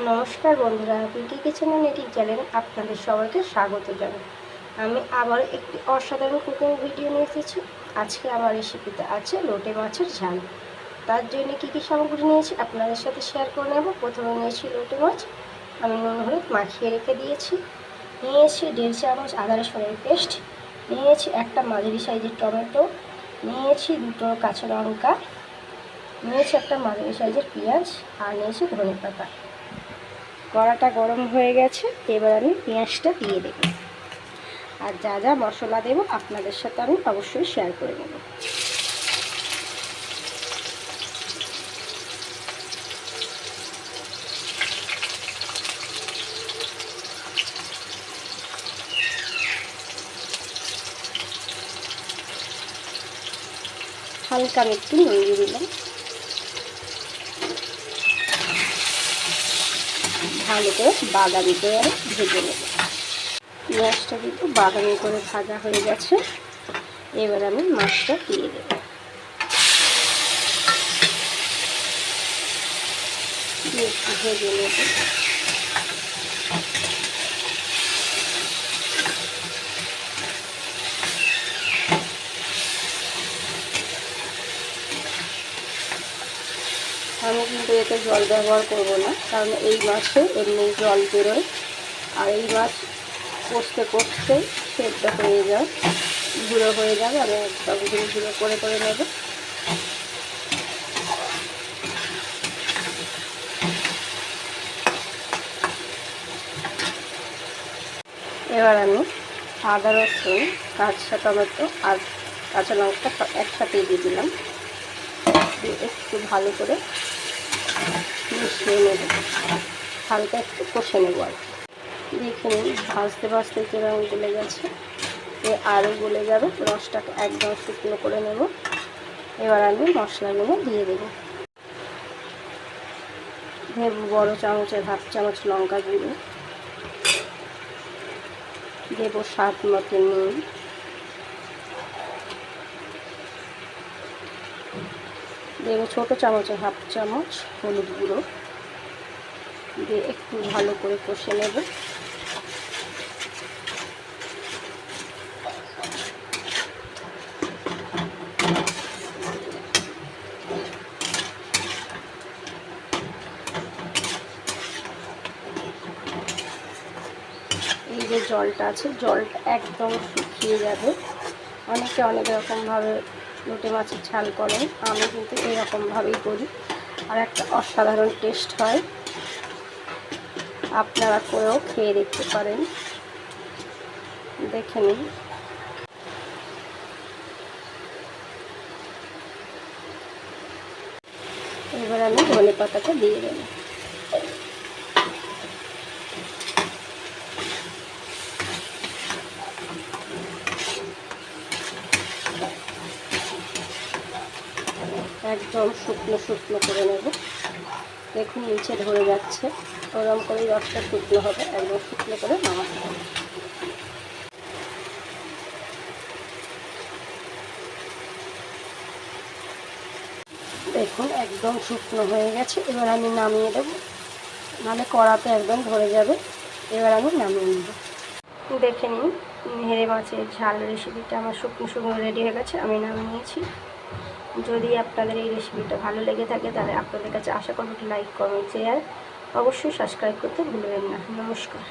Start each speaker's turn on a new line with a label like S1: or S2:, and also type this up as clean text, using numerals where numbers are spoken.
S1: নমস্কার বন্ধুরা, পিকি kitchen and eating চ্যানেলে আপনাদের সবাইকে স্বাগত জানাই। আমি আবার একটি অসাধারণ কুকিং ভিডিও নিয়ে এসেছি। আজকে আমার রেসিপিতে আছে লোটে মাছের ঝাল। তার জন্য কী কী সামগ্রী নিয়েছি আপনাদের সাথে শেয়ার করে নেব। প্রথমে নিয়েছি লোটে মাছ, আমি নুন হলুদ মাখিয়ে রেখে দিয়েছি। নিয়েছি 1.5 চামচ আদা রসুনের পেস্ট, নিয়েছি একটা মাঝারি সাইজের টমেটো, নিয়েছি 2টো কাঁচা লঙ্কা, নিয়েছি একটা মাঝারি সাইজের পেঁয়াজ, আর নিয়েছি ধনে পাতা। কড়াটা গরম হয়ে গেছে, এবার আমি পেঁয়াজটা দিয়ে দেব। আর যা যা মশলা দেব আপনাদের সাথে আমি অবশ্যই শেয়ার করে নেব। হালকা আমি একটু নুন দিয়ে দিলাম। ভালো করে বাদামি করে ভেজে নেব। পেঁয়াজটা কিন্তু বাদামি করে ভাজা হয়ে গেছে, এবার আমি মাছটা দিয়ে দেব। একটু ভেজে নেব। আমি কিন্তু এতে জল ব্যবহার করব না, কারণ এই মাছে এমনি জল বেরোয়। আর এই মাছ কষতে কষতে সেদ্ধ হয়ে যায়, গুঁড়ো হয়ে যাবে। আমি একদম গুঁড়ো করে করে নেব। এবার আমি আদা রসুন কাঁচা টমেটো আর কাঁচা লঙ্কা একসাথে দিয়ে দিলাম, দিয়ে একটু ভালো করে মিশিয়ে নেব। হালকা একটু কষে নেব। আর দেখে নিন ভাজতে ভাজতে যেরকম গলে গেছে, আরও গলে যাবে। রসটাকে একদম শুকনো করে নেব। এবার আমি মশলাগুলো দিয়ে দেব। দেব বড় চামচের 1/2 চামচ লঙ্কা গুঁড়ো, দেব স্বাদ মতো নুন, দেব ছোটো চামচের 1/2 চামচ হলুদ গুঁড়ো, দিয়ে একটু ভালো করে কষে নেব। এই যে জলটা আছে, জলটা একদম শুকিয়ে যাবে। অনেকে অনেক রকমভাবে লোটে মাছের ঝাল করেন, আমি কিন্তু এরকমভাবেই করি, আর একটা অসাধারণ টেস্ট হয়। আপনারা করেও খেয়ে দেখতে পারেন। দেখে নিন। এবার আমি ধনে পাতাটা দিয়ে দেব। একদম শুকনো শুকনো করে নেব। দেখুন নিচে ধরে যাচ্ছে, ওরকম করেই রসটা শুকনো হবে। একদম শুকনো করে নামাতে হবে। দেখুন একদম শুকনো হয়ে গেছে, এবার আমি নামিয়ে দেব, নাহলে কড়াতে একদম ধরে যাবে। এবার আমি নামিয়ে নেব। দেখে নিন নেড়ে মাছের ঝাল রেসিপিটা আমার শুকনো শুকনো রেডি হয়ে গেছে, আমি নামিয়ে নিয়েছি। যদি আপনাদের এই রেসিপিটা ভালো লেগে থাকে তাহলে আপনাদের কাছে আশা করব লাইক কমেন্ট শেয়ার অবশ্যই সাবস্ক্রাইব করতে ভুলবেন না। নমস্কার।